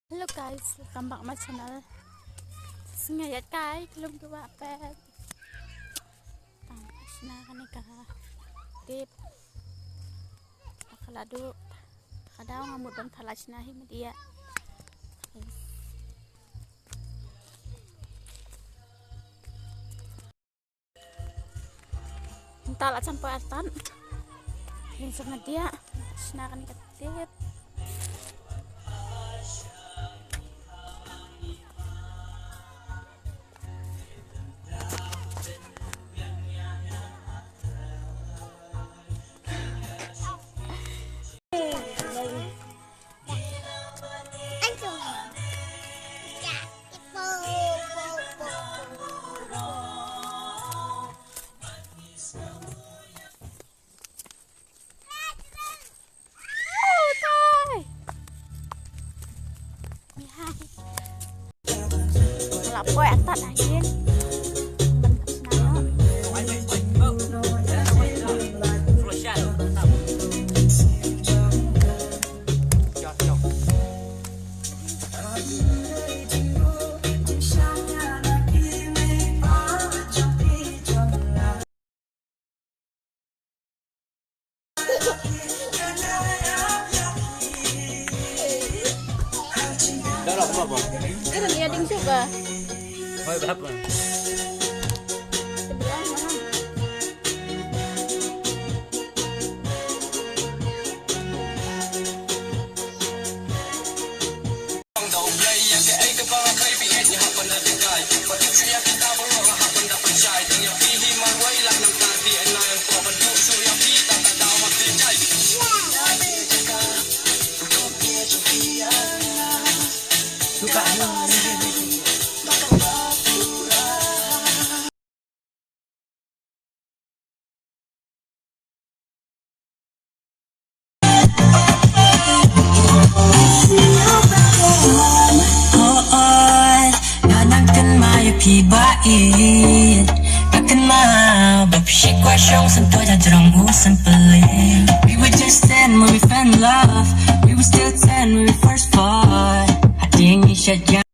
Hello guys, welcome back my channel. Ngayat kay belum dua pet. Tapos na kani ka tip. Pakalado. Kadaw nga mo don talas na himedia. Talat sampai atan. Yang sama dia, na kani ka tip. Lapoy atat ayin. Ini dia ding juga. Oh, berapa? Sebelah mana? Bait Takkan mahal Berpsyik kuasyong sentuh dan jerangmu sempelin. We were just 10 when we fell in love. We were still 10 when we first fought. Hati yang isyat